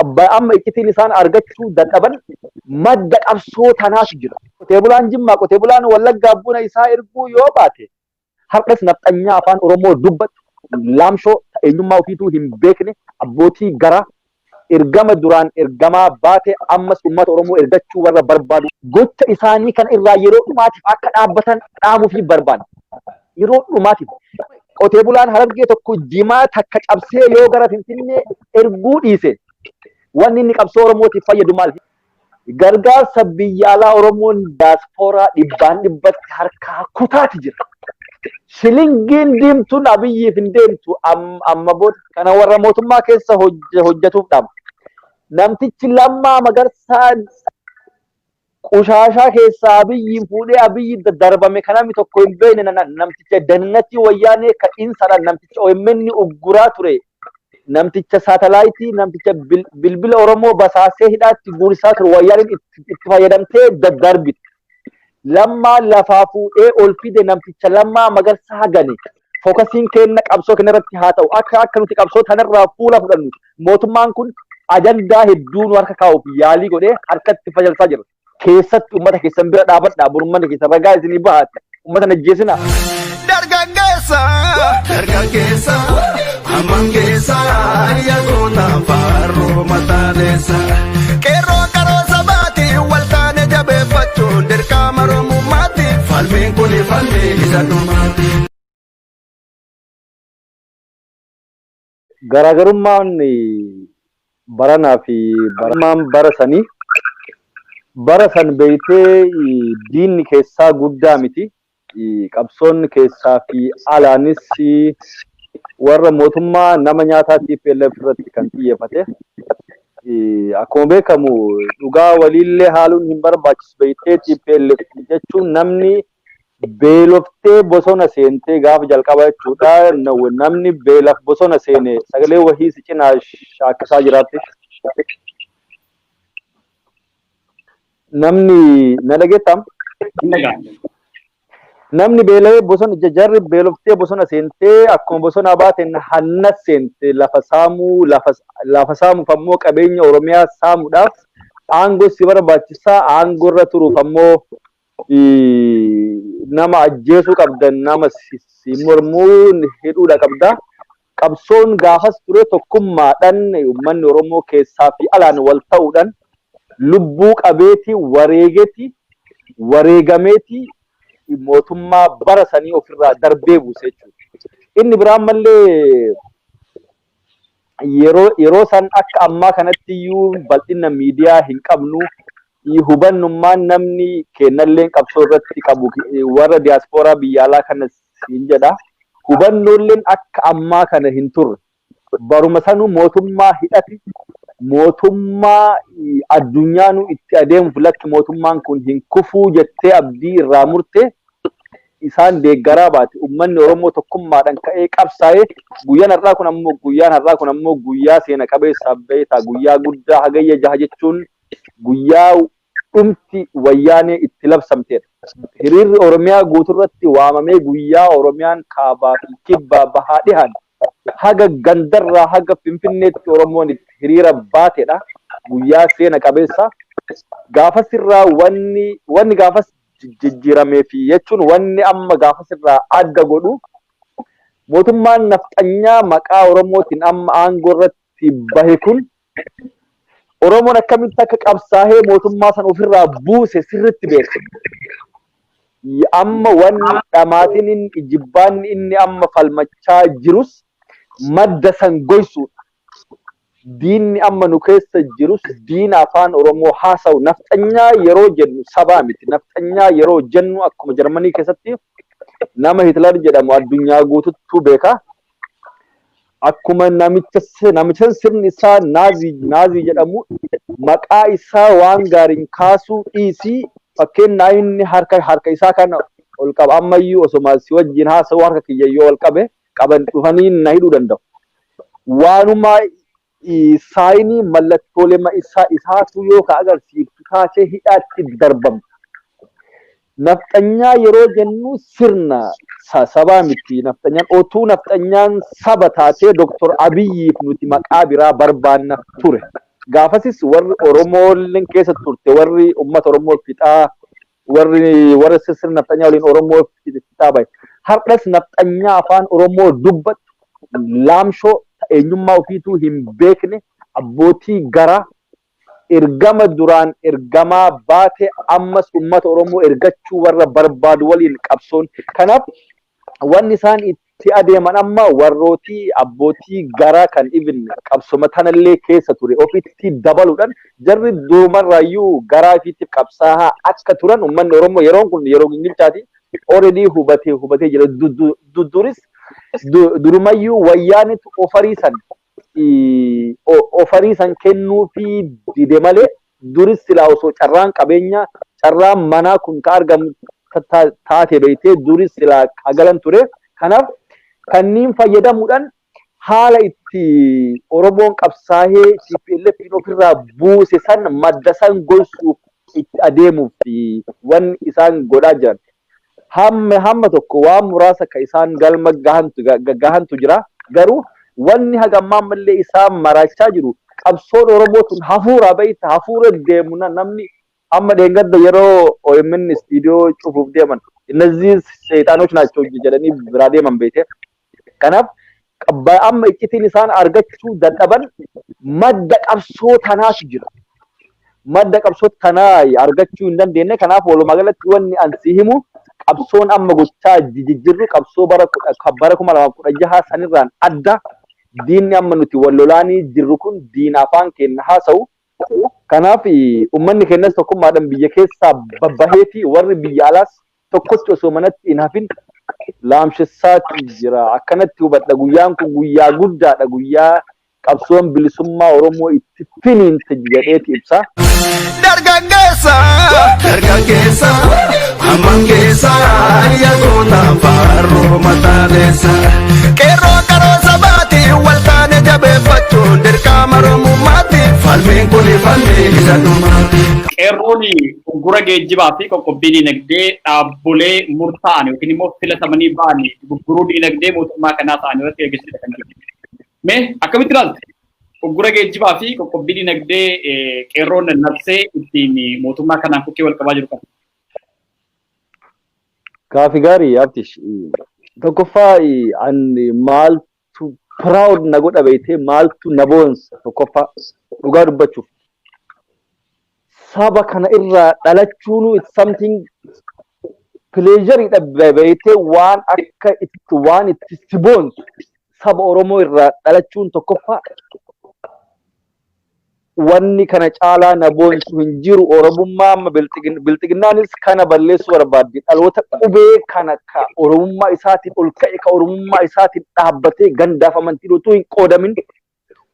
amma ikitiin isaan argachuu dadhaban madda qabsoo tanaatu jira. Qotee bulaan Jimmaa, qotee bulaan Wallaggaa buna isaa erguu yoo baate har'as nafxanyaa afaan Oromoo dubbatu laamshoo eenyummaa ofiituu hin beekne abbootii garaa ergama duraan ergamaa baate ammas uummata Oromoo ergachuu warra barbaadu gocha isaanii kan irraa yeroo dhumaatiif akka dhaabbatan dhaamuu fi barbaadu. Yeroo dhumaatiif qotee bulaan Harargee tokko Jimaa takka cabsee yoo gara Finfinnee erguu dhiise wanni inni qabsoo Oromootiif fayyadu maal? Gargaarsa biyya alaa Oromoon diyaaspooraa dhibbaan dhibbatti harkaa kutaati jira. Shilingiin diimtuun Abiyyiif hin deemtu amma booda kana warra mootummaa keessa hojjetuuf dhama. Namtichi Lammaa Magarsaa qushaashaa keessaa Abiyyiin fuudhee Abiyyi darbame kanami tokko hin beekne namticha dannatti wayyaanee ka'insadhaan namticha OMN ugguraa ture. Namticha saatalaayitii namticha bilbila Oromoo basaasee hidhaatti guurisaa ture wayyaaniin itti fayyadamtee darbite. Lammaa lafaa fuudhee ol fide namticha Lammaa Magarsaa gane fookasiin kenna qabsoo kanarratti haa ta'u akka nuti qabsoo tanarraa fuula fudhannu mootummaan kun ajandaa hedduu nu harka kaa'uuf yaalii godhee harkatti fayyalsaa jira. Keessatti uummata keessan bira dhaabadhaa burummaa keessan ragaa isinii bahaate uummata najjeesina. Dargaggeessa amangeessa yagoota faaruu mataaneessa qeerroo qaroo sabaati waltaane jabeeffachuun dirqama Oromummaati falmiin kun falmii isa dhumaati. Garaagarummaan baranaa fi bara sanii bara san beeytee diinni keessaa guddaa miti. Qabsoonni keessaa fi alaanis warra mootummaa nama nyaataatiif irratti kan xiyyeeffate. Akkuma beekamu dhugaa waliillee haaluun hin barbaachisu beeytee TPLF jechuun namni beeloftee bosona seentee gaafa jalqaba jechuudha. Namni beelaf bosona seene sagalee wahii si cinaa shaakkisaa jiraatti. Namni na dhageettam? Namni beelawee bosona jarri beeloftee bosona seentee akkuma bosona baateen hanna seente lafa saamuuf ammoo qabeenya Oromiyaa saamuudhaaf aangoo si barbaachisaa aangoo irra turuuf ammoo nama ajjeesuu qabdan nama si mormuu hidhuudha qabda. Qabsoon gaafas ture tokkummaadhaan uummanni Oromoo keessaa fi alaan wal ta'uudhaan lubbuu qabeeti wareegameeti mootummaa bara sanii ofirraa darbee buuse jechuudha. Inni biraan mallee yeroo san akka ammaa kanatti iyyuu bal'ina miidiyaa hin qabnu hubannummaan namni kennalleen qabsoo irratti qabu warra diyaaspooraa biyya alaa kana hin jedha. Hubannoolleen akka ammaa kana hin turre. Baruma sanuu mootummaa hidhate mootummaa addunyaanu itti adeemuuf lakki mootummaan kun hin kufuu jettee abdii irraa murte isaan deeggaraa baate uummanni Oromoo tokkummaadhaan ka'ee qabsaa'ee guyyaan har'aa kun ammoo guyyaa seena qabeessa beektaa guyyaa guddaa hagayya 6 jechuun guyyaa dhumti wayyaanee itti labsamteedha. Hiriirri Oromiyaa guuturratti waamamee guyyaa Oromiyaan kaabaa fi kibbaa bahaa dhihaan haga gandarraa haga Finfinneetti Oromoon itti hiriira baateedha. Guyyaa seena qabeessa gaafas irraa wanni gaafas jijjiiramee fi jechuun wanni amma gaafas irraa adda godhu mootummaan nafxanyaa maqaa Oromootiin amma aangoo irratti bahe kun Oromoon akkamitti akka qabsaa'ee mootummaa san ofirraa buuse sirriitti beeka. Amma wanni dhamaatiin jibbaan inni amma falmachaa jirus madda san goysuudha. Diinni amma nu keessa jirus diina afaan Oromoo haasa'u nafxanyaa yeroo jennu sabaa miti. Nafxanyaa yeroo jennu akkuma Jarmanii keessatti nama Hitler jedhamu addunyaa guutuutu beeka. Akkuma namicha sirni isaa naazii jedhamu maqaa isaa waan gaariin kaasuu dhiisii fakkeenyaa inni harka isaa kana ol qaba ammayyuu osoo si wajjin haasa'u harka kiyyayyoo ol qaban dhufanii na hidhuu danda'u. Waanuma saayinii mallattoolee isaatu yoo ka agarsiiftu kaasee hidhaatti darbamu. Nafxanyaa yeroo jennu sirna sabaa miti. Nafxanyaan otuu nafxanyaan saba taatee Dr. Abiyyiif nuti maqaa biraa barbaanna ture. Gaafasis warri Oromooleen keessa turte warri uummata Oromoo fixaa warri sirna nafxanyaa waliin Oromoo fixaa bahe. Har'as nafxanyaa afaan Oromoo dubbatu laamshoo eenyummaa ofiituu hin beekne abbootii garaa ergama duraan ergamaa baate ammas uummata Oromoo ergachuu warra barbaadu waliin qabsoon. Kanaaf wanni isaan itti adeeman amma warrooti abbootii garaa kan ibin qabsoma tanallee keessa ture ofitti dabaluudhaan jarri durumarraayyuu garaa ofiitiif qabsaa'aa akka turan uummanni Oromoo yeroon kun yeroo gingilchaati already hubatee jira. Durumayyuu wayyaanitu ofariisan kennuufii dide malee duris silaa osoo carraan qabeenya carraan manaa kun ka argamu taate beeytee duris silaa kagalan ture. Kanaaf kanniin fayyadamuudhaan haala itti Oromoon qabsaa'ee TPLF ofirraa buuse san madda san gosuuf itti adeemuuf wanni isaan godhaa jiran. Hamma tokko waan muraasa ka isaan galma gahantu jira. Garuu wanni hagammaa mallee isaan maraachaa jiru qabsoon Oromootuun hafuura bayita hafuura deemuna namni amma dheengadda yeroo OMN studio cufuuf deeman እነዚህ ሰይጣኖች ናቸው jedhanii biraa deeman beekte. Kanaaf amma iccitiin isaan argachuu dadhaban madda qabsoo tanaatu jira. Madda qabsoo tanaa argachuu hin dandeenye. Kanaaf walumaa galatti wanni ansi himu qabsoon amma gochaa jijjiirru qabsoo bara 2016 sanirraan adda. Diinni amma nuti wallolaanii jirru kun diina afaan keenya haasa'u. Kanaaf uummanni keenyas tokkummaadhaan biyya keessaa babbaheeti warri biyya alaas tokkotti osoo manatti hin hafin laamsheessaatu jira. Akkanatti hubadha guyyaan kun guyyaa guddaadha. Guyyaa qabsoon bilisummaa Oromoo itti finiinte jedheeti ibsa. Dargaggeessa Amangeessa yagoota faaruu mataalessa qeerroo qaroo sabaati waltaane jabeeffachuun dirqama Oromummaatti falmiin kun falmii isa dhumaati. Qeerroon gurgura geejjibaa fi qoqqobbii dinagdee dhaabbolee murtaa'an yookiin immoo filatamanii ba'an gurguruu dinagdee mootummaa kanaa ta'an irratti gaggeessudha kan jiru. Mee akkamitti ilaalta? Gurgura geejjibaa fi qoqqobbii dinagdee qeerroon nabsee ittiin mootummaa kanaan bukkee wal qabaa jiru kan. Gaaffii gaarii Abdish. Tokkoffaa maaltu proud na godha beektee maaltu na boonsa tokkoffaa dhugaa dubbachuuf. Saba kana irraa dhalachuun it's something pleasure dha beektee waan akka itti si boonsu saba Oromoo irraa dhalachuun tokkoffaa wanni kana caalaa na boonsu hin jiru. Oromummaa amma bilxiginnaanis kana balleessuu barbaadde dhaloota qubee kana ka Oromummaa isaatiin ol ka'e ka Oromummaa isaatiin dhaabbatee gandaaf amantiin utuu hin qoodamin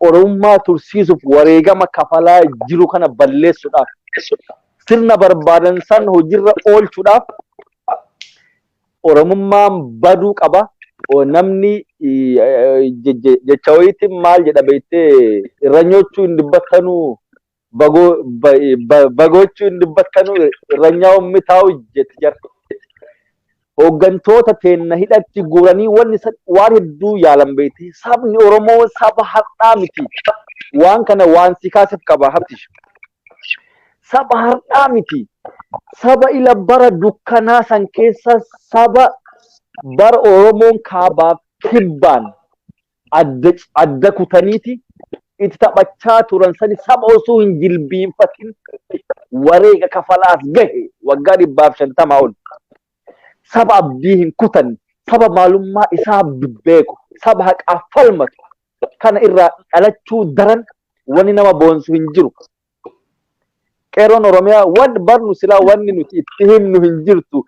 Oromummaa tursiisuuf wareegama kafalaa jiru kana balleessuudhaaf sirna barbaadan san hojiirra oolchuudhaaf Oromummaan baduu qaba. Namni jecha wayiitiin maal jedha beektee irranyochuu hin dubbattanuu bagochuu hin dubbattanuu irranyaa ummi taa'u jetti jarti. Hooggantoota teenna hidhatti guuranii waan hedduu yaalan beektee sabni Oromoo saba har'aa miti. Waan kana waan si kaasif qaba Habtish. Saba har'aa miti. Saba ila bara dukkanaa san keessa saba bara Oromoon kaabaaf kibbaan adda kutaniiti itti taphachaa turan sani saba osoo hin jilbiinfatin wareega kafalaas gahe waggaa 150 ol. Saba abdii hin kutan, saba maalummaa isaa beeku, saba haqaa falmatu kana irraa dhalachuu daran wani nama boonsu hin jiru. Qeerroon Oromiyaa waan barnu silaa wanni nuti itti himnu hin jirtu.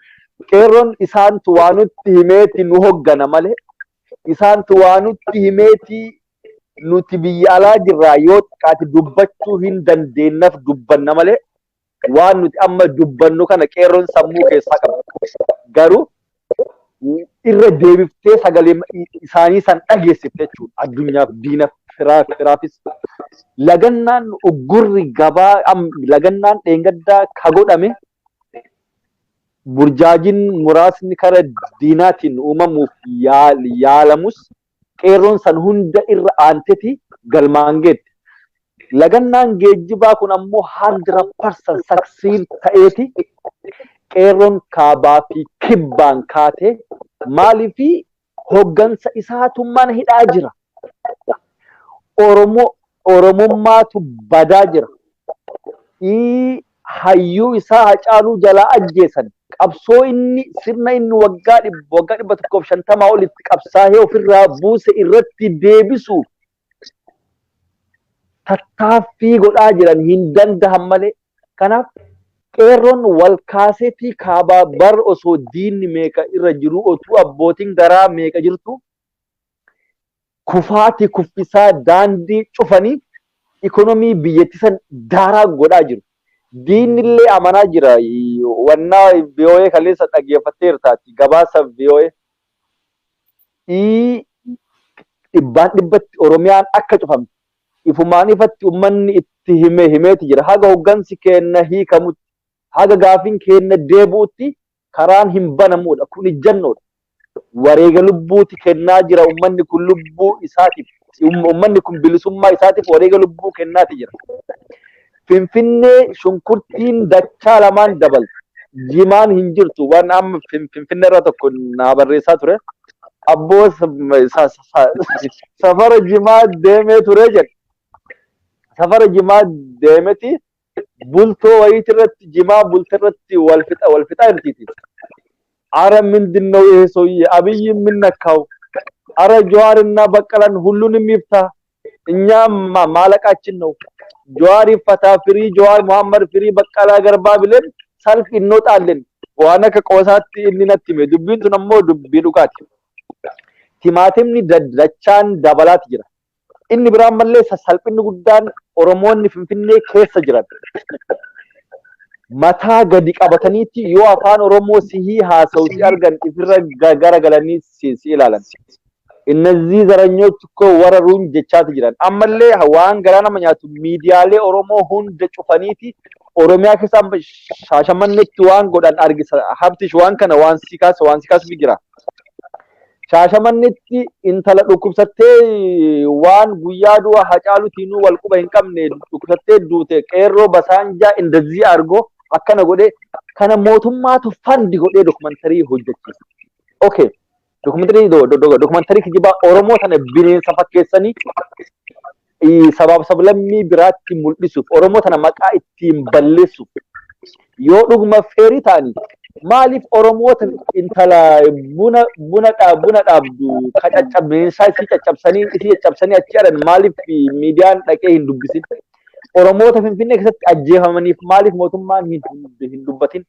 Qeerroon isaantu waan nutti himeeti nu hoggana malee isaantu waan nutti himeeti nuti biyya alaa jirraa yoo xiqqaate dubbachuu hin dandeenyaf dubbanna malee waan nuti amma dubbannu kana qeerroon sammuu keessaa qaba. Garuu irra deebiftee sagalee isaanii san dhageessifte jechuudha. Addunyaaf diinaaf firaafis lagannaan uggurri gabaa lagannaan dheengaddaa ka godhame burjaajin muraasni kara diinaatiin uumamuuf yaalamus qeerroon san hunda irra aanteti galmaan geette. lagannaan geejjibaa kun ammoo 100% saksiin ta'eeti qeerroon kaabaa fi kibbaan kaatee maaliifi hoggansa isaatu mana hidhaa jira. Oromummaatu badaa jira. Hayyuu isaa Hacaaluu jalaa ajjeesan. Qabsoo inni sirna inni waggaa 150 olitti qabsaa'ee ofirraa buuse irratti deebisuuf tattaaffii godhaa jiran hin danda'an malee. Kanaaf qeerroon wal kaaseetii kaabaa bar osoo diinni meeqa irra jiru otuu abbootiin garaa meeqa jirtu kufaati kuffisaa daandii cufanii ikonomii biyyattisan daaraa godhaa jiru. Diinni illee amanaa jira. Wannaa VOA kaleessa dhaggeeffatteertaati. Gabaasa VOA dhibbaan dhibbatti Oromiyaan akka cufamte ifumaan ifatti ummanni itti himeeti jira. Haga hoggansi kenna hiikamutti, haga gaafiin kenna deebuutti karaan hin banamudha. Kun ijjannoodha. Wareega lubbuuti kennaa jira ummanni kun lubbuu isaatiif. Ummanni kun bilisummaa isaatiif wareega lubbuu kennaati jira. Finfinnee shunkurtiin dachaa lamaan dabalti. Jimaan hin jirtu. Waan amma Finfinnee irraa tokko naa barreessaa ture. Abboo safara jimaa deemee ture jedhe. Safara jimaa deemeti bultoo wayiiti irratti jimaa bultee irratti wal fixaa jirtiiti. Ara ምንድነው ይሄ ሰውዬ? አብይ የምነካው አረ ጀዋርና በቀለን ሁሉንም ይፍታ። እኛ ማለቃችን ነው። ጀዋር ይፈታ ፍሪ ጀዋር መሐመድ ፍሪ በቀላ ገርባ ብለን ሰልፍ እንወጣለን። ዋና ከቆሳት እንነትም ዱቢን ተነሞ ዱቢ ዱቃት ቲማቲምኒ ደቻን ዳበላት ጅራ inni biraan mallee salphinni guddaan Oromoonni Finfinnee keessa jiran mataa gadi qabataniitti yoo afaan Oromoo sihii haasawutti argan ifirra garagalanii si ilaalan. እነዚህ ዘረኞች እኮ ወረሩን ጀቻት ጅራን አመሌ ዋን ገራና መኛቱ ሚዲያሌ ኦሮሞ ሁንደ ጩፈኒቲ ኦሮሚያ ከሳም ሻሸመኔት ዋን ጎዳን አርጊሳ ሀብትሽ ዋን ከነ ዋን ሲካስ ቢጅራ ሻሸመኔቲ ኢንተለ ዱኩብሰቴ ዋን ጉያዱ ሀጫሉቲኑ ወልቁበ እንቀምኔ ዱኩብሰቴ ዱቴ ቄሮ በሳንጃ እንደዚህ አርጎ አከነ ጎዴ ከነ ሞቱማቱ ፈንድ ጎዴ ዶክመንተሪ ሆጀቺስ ኦኬ documentary kijiba Oromo tana bineensa fakkeessanii sabab sablammii biraatti mul'isuuf Oromo tana maqaa ittiin balleessuuf yoo dhuguma feerii ta'anii maaliif Oromoo tan intala buna dhaabdu caccabsanii isii caccabsanii achi jedhan maaliif miidiyaan dhaqee hin dubbisin Oromoota Finfinnee keessatti ajjeefamaniif maaliif mootummaan hin dubbatin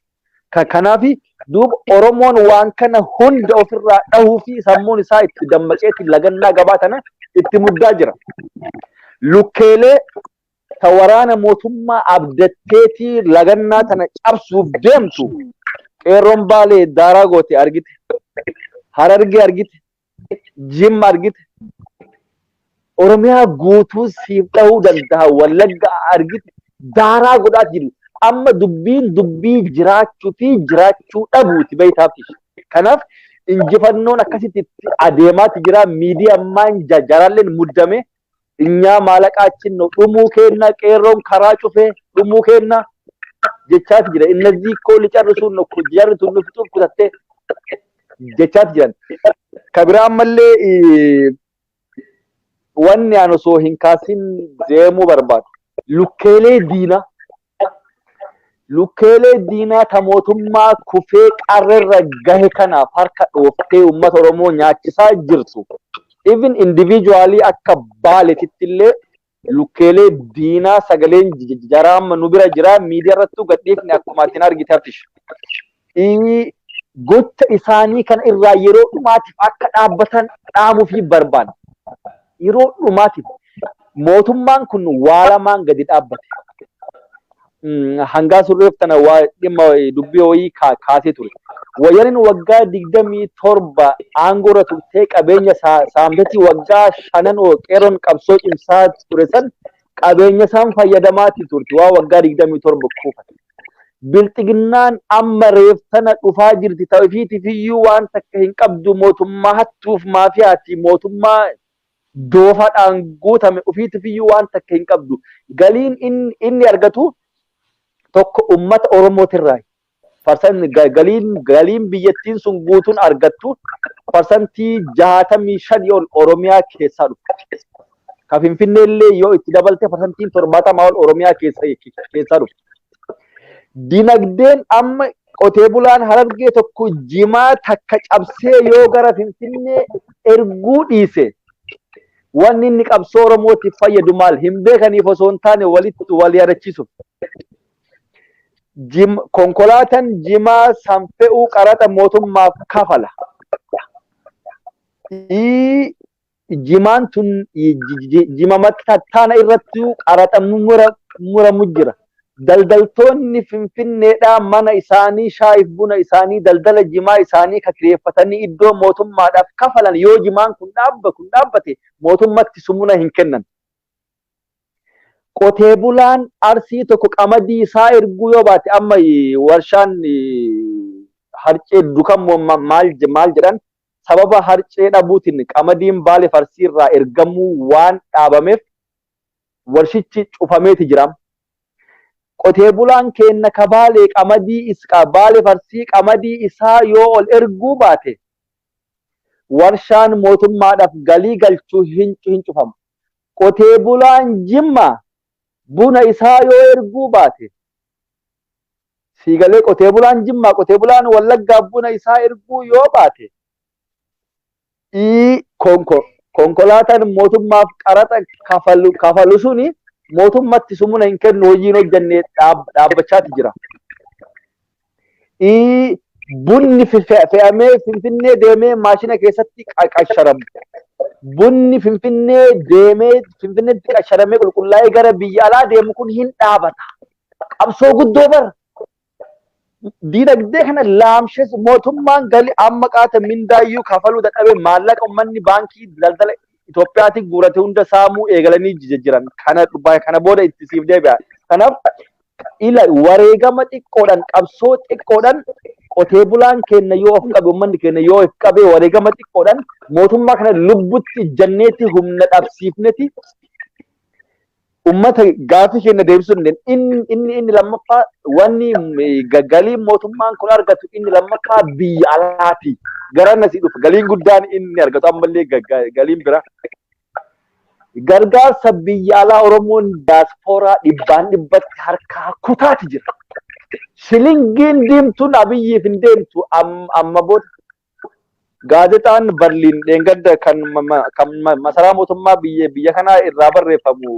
kanaafi duub Oromoon waan kana hunda ofirraa dhahuu fi sammuun isaa itti dammaqeetti lagannaa gabaatana itti muddaa jira. Lukkeelee tawaraana mootummaa abdatteetii lagannaa tana cabsuuf deemtu qeerroon baalee daaraa goote argite, Harargee argite, Jimma argite, Oromiyaa guutuu siif dhahuu danda'a Wallagga argite daaraa godhaa jiru. Amma dubbii jiraachuu fi jiraachuu dhabuuti beeytaafis. Kanaaf injifannoon akkasitti adeemaati jira. Miidiyaan jaraalleen muddame inyaa maalaqaachin ነው dhumuu kenna qeerroon karaa cufee dhumuu kenna jechaati jira. Innazii koo licarrisuun no jarritu nuftuuf kutattee jechaati jiran. Kabiraan mallee wanni aan osoo hin kaasin deemuu barbaadu. Lukkeelee diinaa ta mootummaa kufee qarrerra gahe kanaaf harka dhooftee uummata Oromoo nyaachisaa jirtu. Even individually akka baaleetitti illee lukkeelee diinaa sagaleen jaraama nu bira jira miidiyaa irrattuu gadhiifne akkuma atin argiteeftish. Gocha isaanii kana irraa yeroo dhumaatiif akka dhaabbatan dhaamuufii barbaada. Yeroo dhumaatiif mootummaan kun waa lamaan gadi dhaabbate. Hangaa surreef tana waa dhimma dubbii wayii kaasee ture. Wayyaaniin waggaa 27 aangoo irra turtee qabeenya saamtetii waggaa 5 qeerroon qabsoo cimsaa ture san qabeenya isaan fayyadamaatti turte waa waggaa 27 kuufate. Bilxiginnaan amma reeftana dhufaa jirti ta'uufiitiif iyyuu waan takka hin qabdu mootummaa hattuuf maafiyaati mootummaa doofaadhaan guutame ofiitifiyyuu waan takka hin qabdu. Galiin inni argatu tokko ummata Oromootirraa. Galiin biyyattiin sun guutuun argattu parsantii 65 ol Oromiyaa keessaa dhufu. Ka Finfinnee illee yoo itti dabalte parsantiin 70 ol Oromiyaa keessaa dhufu. Dinagdeen amma qotee bulaan Harargee tokko Jimaa takka cabsee yoo gara Finfinnee erguu dhiise wanni inni qabsoo Oromootiif fayyadu maal hin beekaniif osoo hin taane walitti wal yaadachiisuuf. Konkolaataan Jimaa sanfe'uu qaraxa mootummaaf kafala. Jimaan tun jimamatti tattaana irratti qaraxa muramu jira. Daldaltoonni Finfinneedhaa mana isaanii shaayiif buna isaanii daldala Jimaa isaanii ka kireeffatanii iddoo mootummaadhaaf kafalan yoo Jimaan kun dhaabbate mootummatti sumuna hin kennan. Qotee bulaan Arsii tokko qamadii isaa erguu yoo baate amma warshaan harcee dukamoo maal jedhan sababa harcee dhabuutiin qamadiin Baalee Arsii irraa ergamuu waan dhaabameef warshichi cufameeti jira. Qotee bulaan kenna ka Baalee qamadii Baalee Arsii qamadii isaa yoo ol erguu baate warshaan mootummaadhaaf galii galchuu hin cufamu. Qotee bulaan Jimmaa buna isaa yoo erguu baate siigalee qotee bulaan Jimmaa qotee bulaan Wallaggaa buna isaa erguu yoo baate konkolaataan mootummaaf qaraxa kafalu suni mootummatti sumuna hin kennu hojiin hojjannee dhaabbachaati jira. Bunni fe'amee Finfinnee deemee maashina keessatti qasharamu. Bunni Finfinnee deemee Finfinneetti qasharamee qulqullaa'ee gara biyya alaa deemu kun hin dhaabata. Qabsoo guddoo bara. Dinagdee kana laamshes mootummaan galii amma qaata mindaayyuu kafaluu dadhabee maallaqa uummanni baankii daldala Itoophiyaatti guurate hunda saamuu eegalanii jiran. Kana booda itti siif deebi'a. Kanaaf wareegama xiqqoodhaan qabsoo xiqqoodhaan qotee bulaan keenya yoo of qabe uummanni keenya yoo of qabe wareegama xiqqoodhaan mootummaa kana lubbutti janneetti humna dhabsiifnetti ummata gaafii keenya deebisuu inni lammaffaa wanni galiin mootummaan kun argatu inni lammaffaa biyya alaati gara nasii dhufa galiin guddaan inni argatu ammallee galiin bira gargaarsa biyya alaa Oromoon diyaaspooraa dhibbatti harkaa kutaati jira. Shilingiin diimtuun Abiyyiif hin deemtu amma booda gaazexaan Berliin dheengadda kan masaraa mootummaa biyya kanaa irraa barreeffamu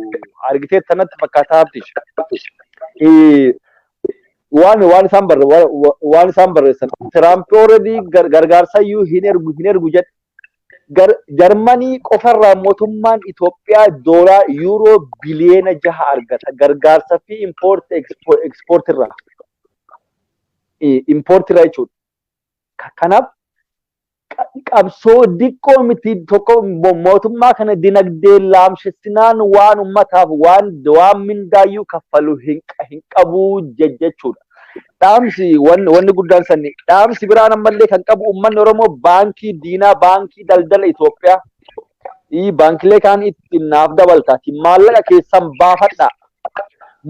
argitee tanatti fakkaataa hafti. Waan isaan barreessan Tiraamp already gargaarsayyuu hin ergu jedhe. Jarmanii qofarraa mootummaan Itoophiyaa doolaa yuuroo biliyeena 6 argata gargaarsa fi ekspoortirraa jechuudha. Kanaaf qabsoo diqqoo miti tokko mootummaa kana dinagdee laamshesinaan waan ummataaf waan mindaayyuu kaffalu hin qabu jechuudha. Dhaamsi wanni guddaan sanni dhaamsi biraan ammallee kan qabu uummanni Oromoo baankii diinaa baankii daldala Itoophiyaa baankilee kaan itti naaf dabaltaati maallaqa keessan baafadha.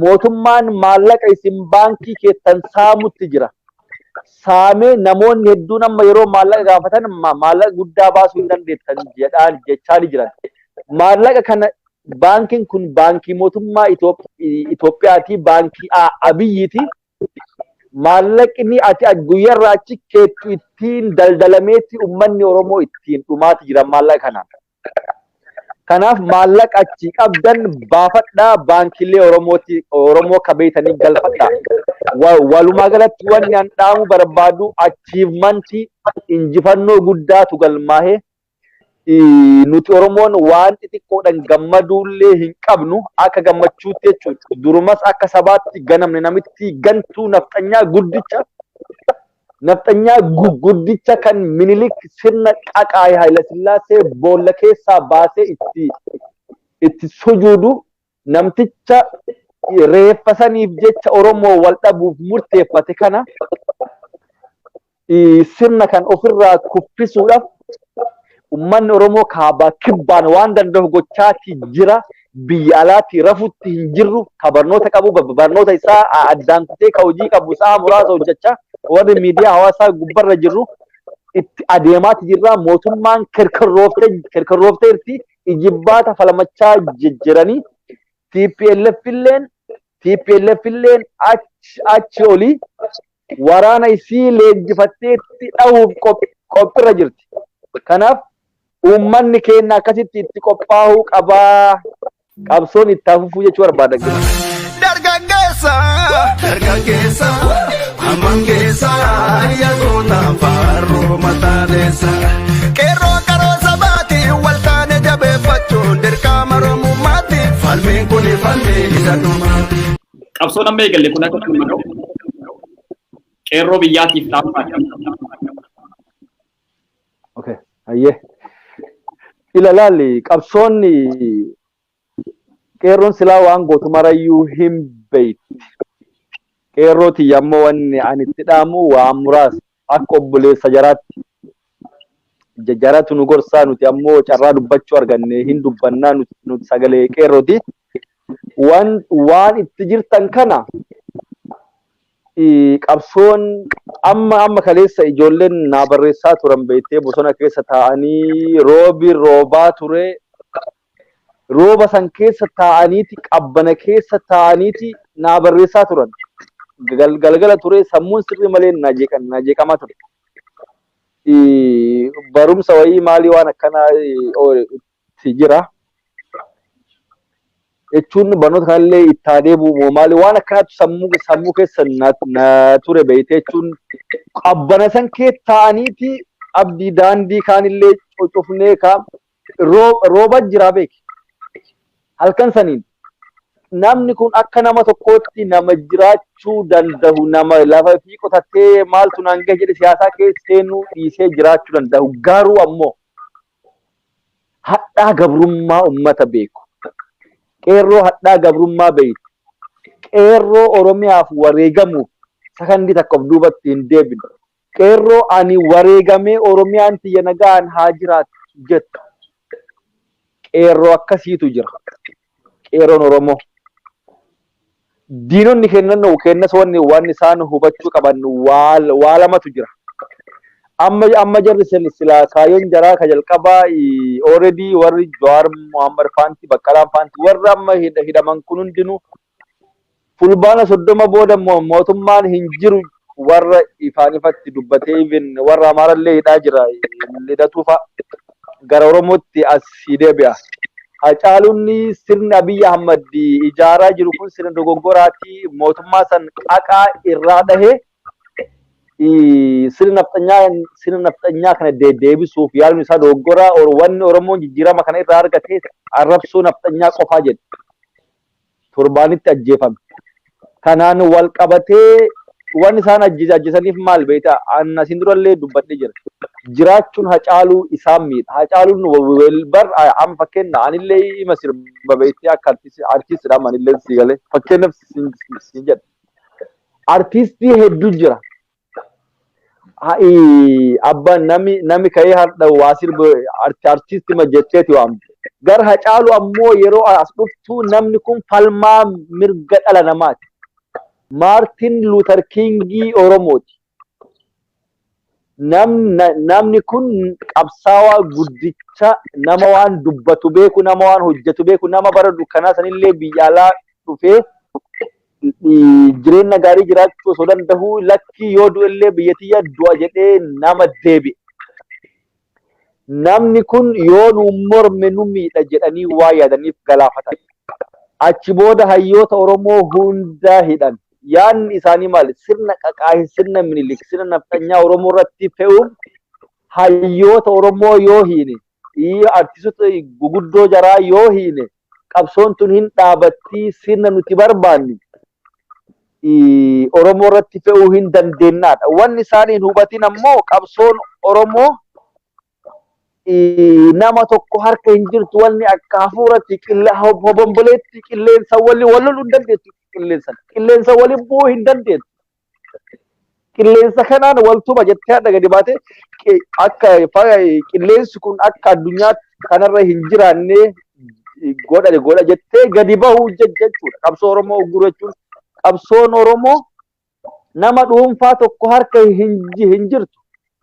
Mootummaan maallaqa isin baankii keessan saamutti jira. Saamee namoonni hedduun amma yeroo maallaqa gaafatan maallaqa guddaa baasuu hin dandeettan jechaa jiran. Maallaqa kana baankiin kun baankii mootummaa Itoophiyaati baankii Abiyyiiti. Maallaqni ati guyyarraa achi keettu ittiin daldalameetti uummanni Oromoo ittiin dhumaati jira maallaqa kanaan. Kanaaf maallaqa achi qabdan baafadhaa baankilee Oromoo kabeetanii galfadhaa. Walumaa galatti wanni an dhaamu barbaadu achiivmantii injifannoo guddaatu galmaahee nuti Oromoon waan xixiqqoodhaan gammaduullee hin qabnu akka gammachuutti jechuudha. Durumas akka sabaatti ganamne namitti gantuu nafxanyaa guddicha kan Minilik sirna qaqaa'ee Haayila Sillaasee boolla keessaa baasee itti sujuudu namticha reeffasaniif jecha Oromoo wal dhabuuf murteeffate kana sirna kan ofirraa kuffisuudhaaf ummanni Oromoo kaabaa kibbaan waan danda'u gochaati jira. Biyya alaatti rafutti hin jirru ka barnoota qabu barnoota isaa addaan kutee ka hojii qabu isaa muraasa hojjechaa warri miidiyaa hawaasaa gubbarra jirru itti adeemaati jirra. Mootummaan kerkerrooftee irti ijibbaata falamachaa jijjiranii TPLF illeen achi olii waraana isii leenjifattee itti dha'uuf qophirra jirti. Kanaaf uummanni keenya akkasitti itti qophaa'uu qabaa. Qabsoon itti hafuu jechuu barbaada. Dargaggeessa amangeessa yagoota faaruu mataaneessa qeerroo qaroo sabaati waltaane jabeeffachuun dirqama Oromummaatti falmiin kun falmii isa dhumaati. Qabsoon amma eegalle kun akka dhumadhu qeerroo biyyaatiif dhaabbaadha. Okay, ayyee ilaalli qabsoonni qeerroon silaa waan gootu marayyuu hin beekti. Qeerrooti yammoo wanni ani itti dhaamu waan muraasa akka obboleessa jaraatti jajjaratu nu gorsaa nuti ammoo carraa dubbachuu arganne hin dubbannaa nuti sagalee qeerrooti. Waan itti jirtan kana qabsoon amma kaleessa ijoolleen naa barreessaa turan beektee bosona keessa taa'anii roobi roobaa ture. Rooba san keessa taa'aniiti qabbana keessa taa'aniiti naa barreessaa turan. Galgala ture sammuun sirrii malee naa jeeqamaa ture. Barumsa wayii maalii waan akkanaa itti jira. Jechuun barnoota kanallee itti adeemu maalii waan akkanaatu sammuu keessa na ture beektee jechuun qabbana san keessa taa'aniiti abdii daandii kaanillee cocofnee rooba jira beeki. Halkan saniin namni kun akka nama tokkootti nama jiraachuu danda'u nama lafa fi qotatee maaltu naan gahe jedhe siyaasaa keessa seenuu dhiisee jiraachuu danda'u. Garuu ammoo hadhaa gabrummaa uummata beeku. Qeerroo hadhaa gabrummaa beeku. Qeerroo Oromiyaaf wareegamuuf sakandii takka of duubatti hin deebinu. Qeerroo ani wareegamee Oromiyaan tiyya nagaan haa jiraatu jettu. Qeerroo akkasiitu jira. Qeerroon Oromoo. Diinonni kennas waan isaan hubachuu qaban waa lamatu jira. Amma jarri silaa kaayyoon jaraa ka jalqabaa already warri Jawaar Mohammad Faanti Baqqalaan Faanti warri amma hidhaman kun hundinuu fulbaana 30 booda mootummaan hin jiru warra ifaan ifatti dubbatee warra Amaarallee hidhaa jira hidhatuufa gara Oromootti as deebi'a. Hacaaluun sirni Abiy Ahmad ijaaraa jiru kun sirna dogoggoraati. Mootummaa san qaqaa irraa dhahee sirna nafxanyaa kana deebisuuf yaaluun isaa dogoggoraa wanni Oromoon jijjiirama kana irraa argatee arrabsuu nafxanyaa qofaa jedhe. Torbaanitti ajjeefame. Kanaan wal qabatee waan isaan ajjeesaniif maal beektaa? Asiin durallee dubbadhee jira. Jiraachuun Hacaaluu isaan miidha. Hacaaluun amma fakkeenya anillee ima sirba beektee akka artiistiidhaan anillee si galee fakkeenyaaf si jedha. Artiistii hedduu jira. Abbaan nami ka'ee har'a waa sirba artiistii ma jetteeti waamte. Gara Hacaaluu ammoo yeroo as dhuftu namni kun falmaa mirga dhala namaati. Maartin Luuter Kingii Oromooti. Namni kun qabsaawaa guddicha nama waan dubbatu beeku nama waan hojjetu beeku nama bara dukkanaa sanillee biyya alaa dhufee jireenya gaarii jiraachuu osoo danda'u lakkii yoo du'ellee biyya tiyya du'a jedhee nama deebi'e. Namni kun yoo nu morme nu miidha jedhanii waa yaadaniif galaafatan. Achi booda hayyoota Oromoo hunda hidhan. Yaanni isaanii maali? Sirna qaqaa sirna Minilik sirna nafxanyaa Oromoo irratti fe'uun hayyoota Oromoo yoo hiine artistoota guguddoo jaraa yoo hiine qabsoon tun hin dhaabatti sirna nuti barbaannu Oromoo irratti fe'uu hin dandeenyaadha. Wanni isaanii hin hubatin ammoo qabsoon Oromoo nama tokko harka hin jirtu wanni akka hafuuratti hobomboleetti qilleensa waliin wal loluu hin dandeessu. Qilleensa waliin bu'uu hin dandeessu. qilleensa kanaan waltuma jettee hadha gadi baate akka qilleensi kun akka addunyaatti kanarra hin jiraanne godha jettee gadi bahuu jechuudha. Qabsoo Oromoo ugguruu jechuun qabsoon Oromoo nama dhuunfaa tokko harka hin jirtu.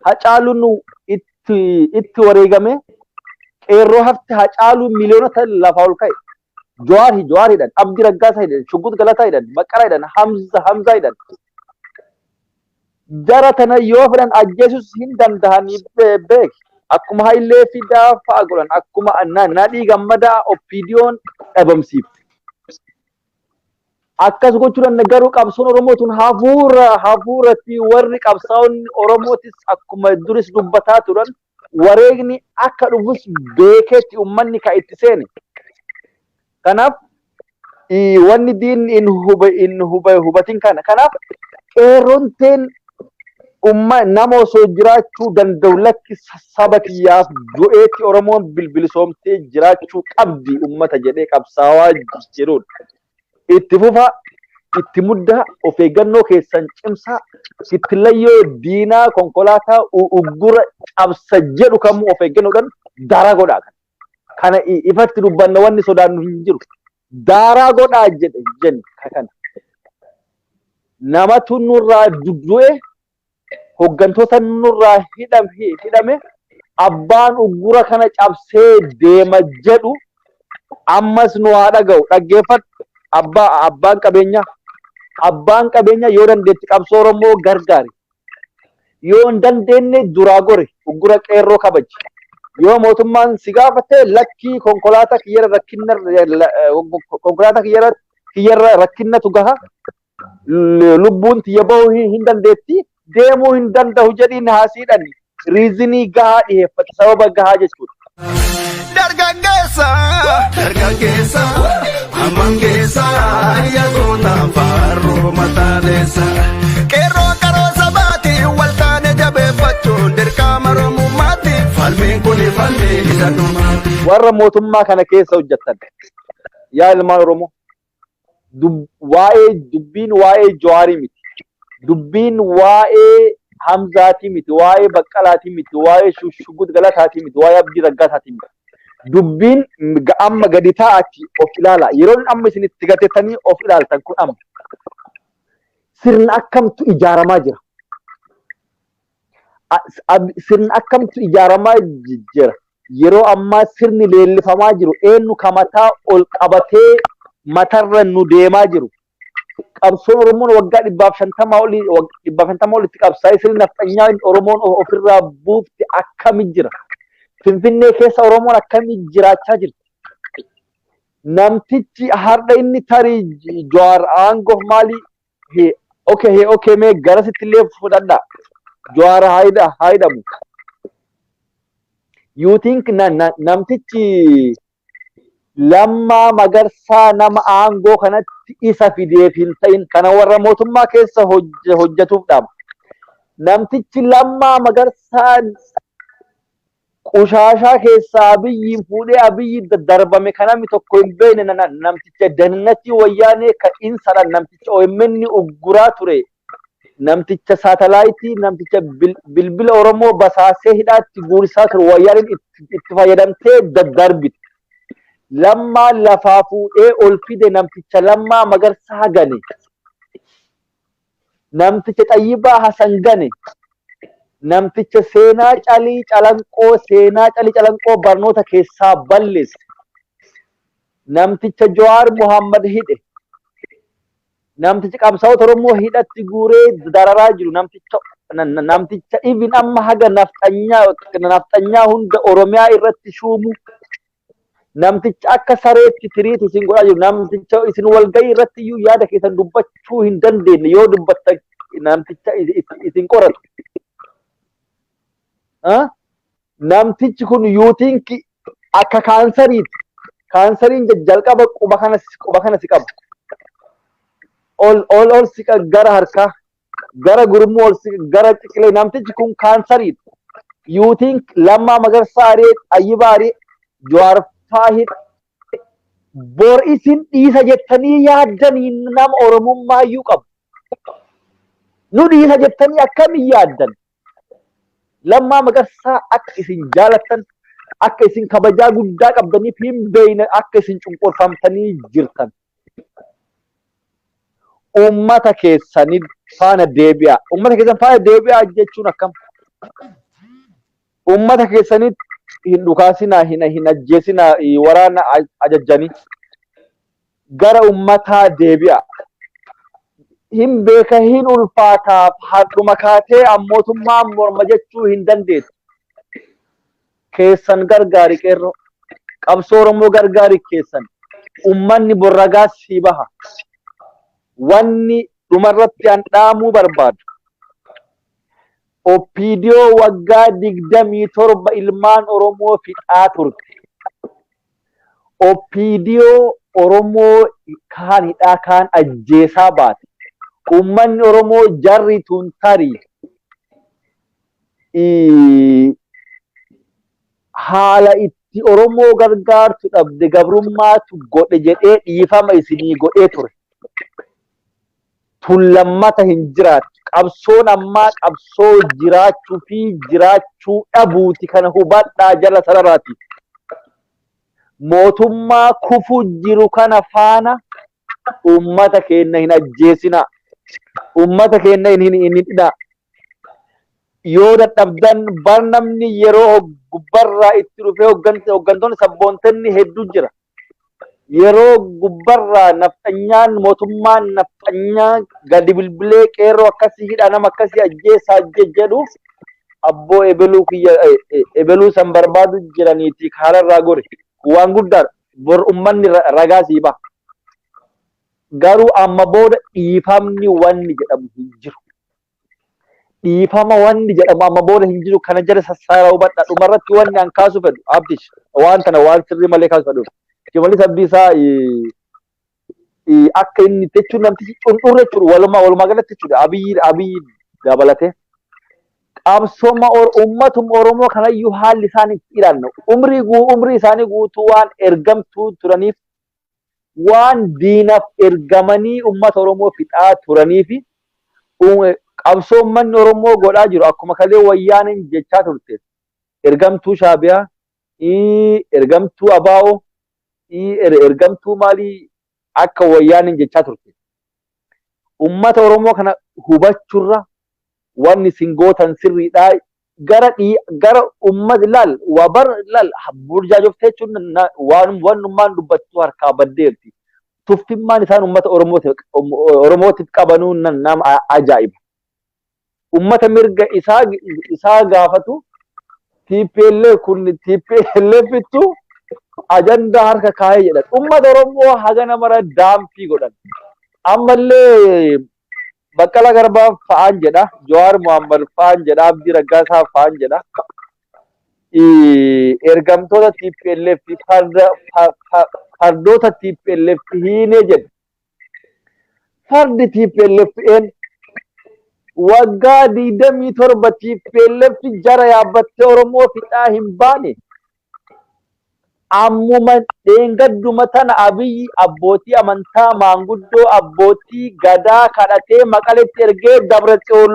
Hacaaluun itti wareegame qeerroo hafte Hacaaluun miliyoonota lafaa ol ka'e. Jawaaridhaan, Abdii Raggaasaa hidhan, Shuggut Galataa hidhan, Baqqalaa hidhan, Hamzaa hidhan. Jara tana yoo fedhan ajjeesus hin danda'anii beeki. Akkuma Hayilee Fidaa fa'aa godhan, akkuma Nadhii Gammadaa Oppiidiyoon dhabamsiifte. Akkas gochuudhaan garuu qabsoon Oromootun hafuuratti warri qabsaa'onni Oromootis akkuma duris dubbataa turan wareegni akka dhufus beeketti uummanni kan itti seene. Kanaaf wanni diinni hin hubatin kana. Kanaaf qeerroonteen nama osoo jiraachuu danda'u lakki saba kiyyaaf du'eetti Oromoon bilisoomtee jiraachuu qabdi uummata jedhee qabsaawaa jedhudha. Itti fufa, itti muddaa, of eeggannoo keessan cimsaa, itti layyoo diinaa konkolaataa uggura cabsa jedhu kamuu of eeggannoodhaan daraa godhaa. Kana ifatti dubbanna wanni sodaannu hin jiru. Daraa godhaa jenna kana. Namatu nurraa du'e, hooggantoota nurraa hidhame, abbaan uggura kana cabsee deema jedhu ammas nu haa dhaga'u. Dhaggeeffadhu. Abbaan qabeenya yoo dandeetti qabsoo Oromoo gargaari. Yoo hin dandeenye duraa gore uggura qeerroo kabaji. Yoo mootummaan si gaafate lakkii konkolaataa kiyyarra rakkinnatu gaha lubbuun tiyya bahuu hin dandeetti deemuu hin danda'u jedhiin haasiidhaan riizinii gahaa dhiyeeffate sababa gahaa jechuudha. Dargaggeessa Amangeessa yagoota faaruu mataaneessa qeerroo qaroo sabaati waltaane jabeeffachuun dirqama Oromummaatti falmiin kun falmii isa dhumaati. Warra mootummaa kana keessa hojjetan yaa ilmaan Oromoo dubbiin waa'ee Jawaarii miti, dubbiin waa'ee Hamzaatii miti, waa'ee Baqqalaatii miti, waa'ee Shuggut Galataatii miti, waa'ee Abdii Raggaasaatii miti. Dubbiin amma gadi taa'aatti of ilaala. Yeroon amma isin itti gatettanii of ilaaltan kun amma sirna akkamtu ijaaramaa jira. Sirna akkamtu ijaaramaa jira. Yeroo ammaa sirni leellifamaa jiru eenyu kamataa ol qabatee matarra nu deemaa jiru. Qabsoon Oromoon waggaa 150 olitti qabsaa'ee sirni nafxanyaa Oromoon ofirraa buufte akkami jira. Finfinnee keessa Oromoon akkamiin jiraachaa jirti? Namtichi har'a inni tarii Jawaar aangoo maalii okay mee garasitti illee fudhadhaa. Jawaar haa hidhamu. You think namtichi Lammaa Magarsaa nama aangoo kanatti isa fideef hin ta'in kana warra mootummaa keessa hojjetuuf dhaama. Namtichi Lammaa Magarsaa Qushaashaa keessaa Abiyyiin fuudhee Abiyyi darbame kanami tokko hin beekne namticha dannatii wayyaanee kan insadhaan namticha OMN ugguraa ture namticha saatalaayitii namticha bilbila Oromoo basaasee hidhaatti guurisaa ture wayyaaneen itti fayyadamtee darbite. Lammaa lafaa fuudhee ol fide namticha Lammaa Magarsaa gane namticha Xayyibaa Hasan gane namticha seenaa calii calanqoo barnoota keessaa balleesse namticha Jawaar Muhammad hidhe namticha qabsaa'ota Oromoo hidhatti guuree dararaa jiru namticha ibin amma haga nafxanyaa hunda Oromiyaa irratti shuumu namticha akka sareetti tiriitu isin godhaa jiru namticha isin walgahii irratti iyyuu yaada keessan dubbachuu hin dandeenye yoo dubbattan namticha isin qoratu. Namtichi kun yuutiin akka kaansariiti. Kaansariin jalqaba quba kana si qaba. Ol si gara harkaa, gara gurmuu ol si gara qiqilee namtichi kun kaansariiti. Yuutiin Lammaa Magarsaa aree, Xayyibaa aree, Jawaar Faahid bor isin dhiisa jettanii yaaddanii nama Oromummaa iyyuu qabu. Nudhiisa jettanii akkamii yaaddan? Lammaa Magarsaa akka isin jaalattan, akka isin kabajaa guddaa qabdaniif hin beeyne akka isin cunqurfamtanii jirtan. Ummata keessanii faana deebi'aa. Ummata keessan faana deebi'aa jechuun akkam? Ummata keessanitti hin dhukaasinaa, hin ajjeesinaa, waraana ajajjanii. Gara ummataa deebi'aa. Hin beeka hin ulfaataaf hardhuma kaatee ammootummaan morma jechuu hin dandeessu. Keessan gargaari qeerroo. Qabsoo Oromoo gargaari keessan. Ummanni borragaa sii baha. Wanni dhumarratti an dhaamuu barbaadu. Oppiidiyoo waggaa 27 ilmaan Oromoo fixaa turte. Oppiidiyoo Oromoo kaan hidhaa kaan ajjeesaa baate. Ummanni Oromoo jarri tun tarii haala itti Oromoo gargaartu dhabde gabrummaatu godhe jedhee dhiifama isinii godhee ture. Tun lammata hin jiraattu. Qabsoon ammaa qabsoo jiraachuu fi jiraachuu dhabuuti kana hubadhaa jala sararaati. Mootummaa kufuu jiru kana faana ummata keenya hin ajjeesinaa. Ummata keenya hin hidhaa. Yoo dadhabdan bar namni yeroo gubbarraa itti dhufee hooggantoonni sabboontonni hedduu jira. Yeroo gubbarraa nafxanyaan mootummaan nafxanyaa gadi bilbilee qeerroo akkasii hidhaa nama akkasii ajjeesaa jedhuuf abboo ebeluu san barbaadu jiraniiti kaararraa gore waan guddaadha. Bor ummanni ragaa sii baha. Garuu amma booda dhiifamni wanni jedhamu hin jiru. Dhiifama wanni jedhamu amma booda hin jiru. Kana jala sassaaraa hubadhaa. Dhumarratti wanni an kaasu fedhu abdish waan tana waan sirrii malee kaasu fedhu. Shimallis Abdiisaa akka inni jechuun namtichi cunqurre jechuudha. Walumaa galatti jechuudha. Abiyyi dabalatee. Qabsooma ummatuma Oromoo kanayyuu haalli isaanii ilaalla. Umrii isaanii guutuu waan ergamtuu turaniif waan diinaaf ergamanii ummata Oromoo fixaa turaniifi qabsoo ummanni Oromoo godhaa jiru akkuma kalee wayyaaniin jechaa turte. Ergamtuu Shaabiyaa, ergamtuu Abaa'oo, ergamtuu maalii akka wayyaaniin jechaa turte. Ummata Oromoo kana hubachuurra wanni singootan sirriidhaa gara ummati laal wabar laal burjaajoftee jechuun wannummaan dubbattuu harkaa baddeerti. Tuffimmaan isaan ummata Oromootiif qabanuu nama ajaa'iba. Ummata mirga isaa gaafatu TPLF fittu ajandaa harka kaayee jedhan. Ummata Oromoo haga namara daamfii godhan. Ammallee Baqqalaa Garbaa fa'aan jedha. Jawaar Muhammad fa'aan jedha. Abdii Raggaasaa fa'aan jedha. Ergamtoota TPLF fardoota TPLF hiinee jedha. Fardi TPLF waggaa 27 TPLF jara yaabbattee Oromoo fixaa hin baane. Ammuma dheengadduma tana Abiyyi abbootii amantaa maanguddoo abbootii gadaa kadhatee Maqaletti ergee Dabratsiyoon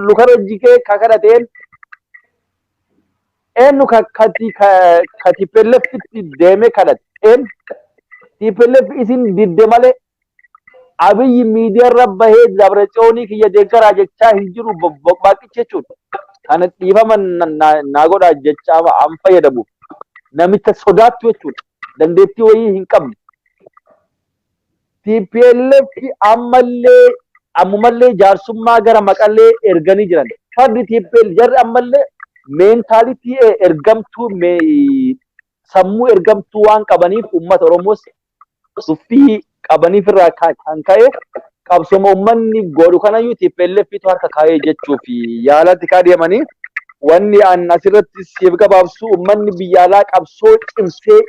lukarra jigee kakadhateen eenyu ka TPLFitti deemee kadhate TPLF isin didde malee Abiyyi miidiyaarra bahee Dabratsiyoonii kiyya deeggaraa jechaa hin jiru baaqicha jechuudha. Kana dhiifama naa godhaa jechaa an fayyadamuuf. Namicha sodaattu jechuudha. Dandeettii wayii hin qabne. TPLF ammallee jaarsummaa gara Maqalee erganii jiran. Fardi TPLF jarri ammallee meentaalitii ergamtuu sammuu ergamtuu waan qabaniif uummata Oromoos suffii qabaniif irraa kan ka'e qabsooma uummanni godhu kanayyuu TPLFitu harka kaa'ee jechuuf yaalatti kaa deemanii wanni an asirratti siif gabaabsu uummanni biyya alaa qabsoo cimsee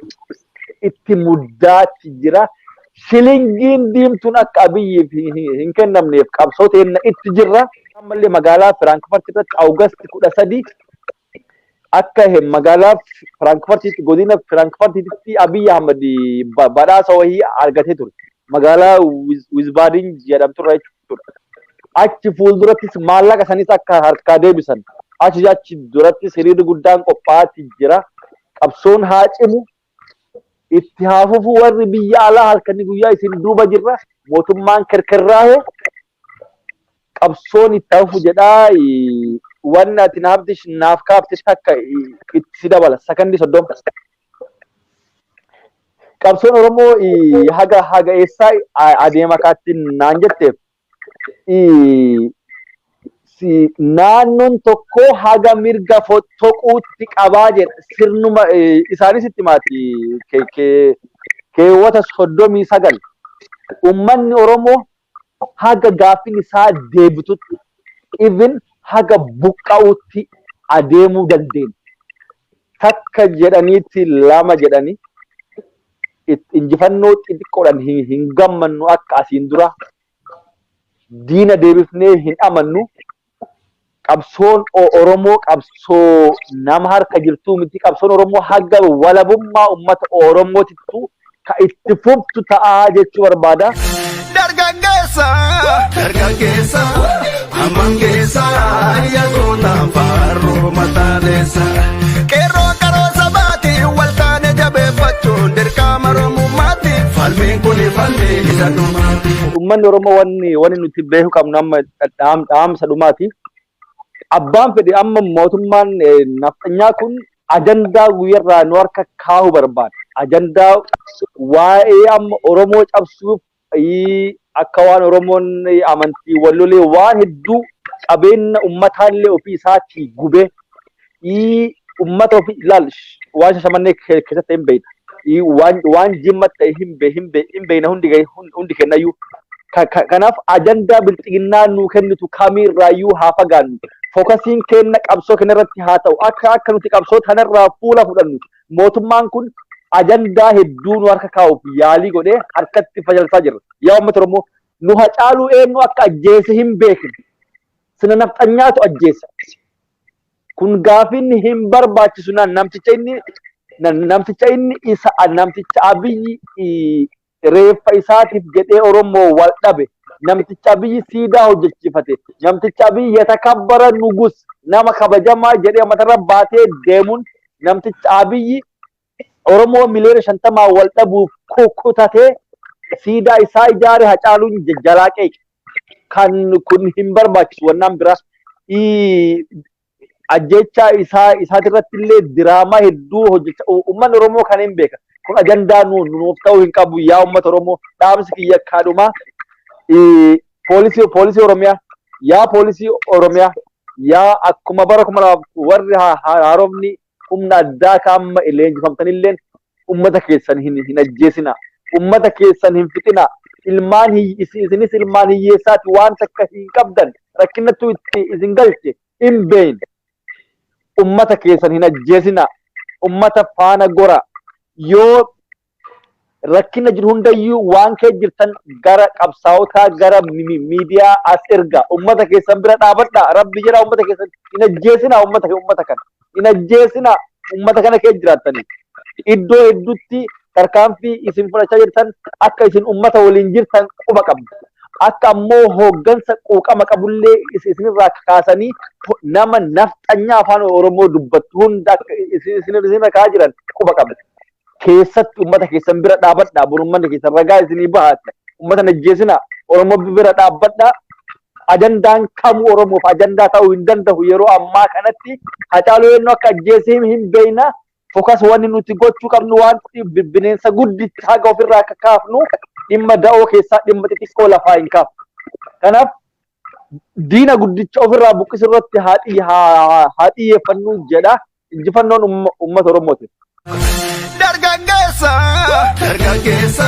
itti muddaatti jira. Shilingiin diimtuun akka Abiyyiif hin kennamneef qabsoo teenna itti jirra. Ammallee magaalaa Firaankifarti irratti Awugasti 13 akka magaalaa Firaankifartiitti godina Firaankifartiitti Abiyyi Ahmad badhaasa wayii argatee ture. Magaalaa Wiesbaden jedhamtu irraa jechuudha. achi fuuldurattis maallaqa sanis akka harkaa deebisan achi duratti hiriirri guddaan qophaa'aa jira. Qabsoon haa cimu. Itti haa fufu warri biyya alaa halkanii guyyaa isin duuba jirra. Mootummaan kerkerraa'e qabsoon itti haa fufu jedhaa. Wanni ati naaf kaafte takka itti si dabala. Sakandii 30. Qabsoon Oromoo haga eessaa adeema kaatti naan jetteef naannoon tokko haga mirga fottoquutti qabaa jedha. Sirnuma isaanis itti maati keewwata 39 ummanni Oromoo haga gaaffiin isaa deebitutti even haga buqqa'uutti adeemuu dandeenya. Takka jedhaniitti lama jedhanii injifannoo xixiqqoodhaan hin gammannu akka asiin dura diina deebifnee hin amannu. Qabsoon Oromoo qabsoo nama harka jirtuu miti. Qabsoon Oromoo haga walabummaa uummata Oromootittu ka itti fuftu ta'aa jechuu barbaada. Dargaggeessa amangeessa yagoota faaruu mataaneessa qeerroo qaroo sabaati waltaane jabeeffachuun dirqama Oromummaatti falmiin kun falmii isa dhumaati. Uummanni Oromoo wanni nuti beekuu qabnu amma dhaamsa dhumaati. Abbaan fedhe amma mootummaan nafxanyaa kun ajandaa guyyarraa nu harka kaa'uu barbaada. Ajandaa waa'ee amma Oromoo cabsuuf akka waan Oromoon amantii wallolee waan hedduu qabeenya ummataallee ofii isaatii gubee ummata ofii ilaal waan shashamannee keessatti hin beekna. Waan jimma ta'e hin beekna hundi kennayyuu. Kanaaf ajandaa bilxiginnaa nuu kennitu kamiirraayyuu haa fagaannu. Fookasiin kenna qabsoo kanarratti haa ta'u. Akka nuti qabsoo kanarraa fuula fudhannu mootummaan kun ajandaa hedduu nu harka kaa'uuf yaalii godhee harkatti fayyadamaa jira. Yaa uummata Oromoo nu Hacaaluu eenyu akka ajjeese hin beekne. Sina nafxanyaatu ajjeesa. Kun gaafiin hin barbaachisu namticha inni namticha Abiyyi reeffa isaatiif jedhee Oromoo wal dhabe. Namticha Abiyyi siidaa hojjechiifate. Namticha Abiyyi yatakabbara nugus nama kabajamaa jedhee matarra baatee deemuun namticha Abiyyi Oromoo miliyoona 50 wal dhabuuf kutatee siidaa isaa ijaare Hacaaluun jalaa qeeqe. Kan kun hin barbaachisu wannaan biraa. Ajjeechaa isaatirratti illee diraamaa hedduu hojjechaa uummanni Oromoo kan hin beeka. Kun ajandaa nuuf ta'uu hin qabu. Yaa uummata Oromoo dhaamsi kiyya kaadhumaa poolisii Oromiyaa yaa akkuma bara 2000 warri haaromni humna addaa kaamma leenjifamtanilleen ummata keessan hin ajjeesina. Ummata keessan hin fixina. Isinis ilmaan hiyyeessaati waan takka hin qabdan rakkinattuu itti isin galche hin beekne. Ummata keessan hin ajjeesina. Ummata faana gora. Yoo rakkina jiru hundayyuu waan kee jirtan gara qabsaa'otaa gara miidiyaa as erga. Ummata keessan bira dhaabadha. Rabbi jira ummata keessan hin ajjeesina. Ummata kana hin ajjeesina. Ummata kana kee jiraatanii iddoo hedduutti tarkaanfii isin fudhachaa jirtan akka isin ummata waliin jirtan quba qabdu. Akka ammoo hooggansa quuqama qabullee isinirraa kaasanii nama nafxanyaa afaan Oromoo dubbattu hunda isinirra kaa jiran quba qabdu. Keessatti ummata keessan bira dhaabadha. Ummata keessan ragaa isinii bahaati. Ummata ajjeesina. Oromoo bira dhaabbadha. Ajandaan kamuu Oromoof ajandaa ta'uu hin danda'u. Yeroo ammaa kanatti Hacaaluu eenyu akka ajjeesee hin beekna. Fokas wanni nuti gochuu qabnu wanti bineensa guddicha haga ofirraa akka kaafnu dhimma da'oo keessaa dhimma xixiqqoo lafaa hin kaafnu. Kanaaf diina guddicha ofirraa buqqisirratti haa xiyyeeffannu jedha. Injifannoon uummata Oromooti. Dargaggeessa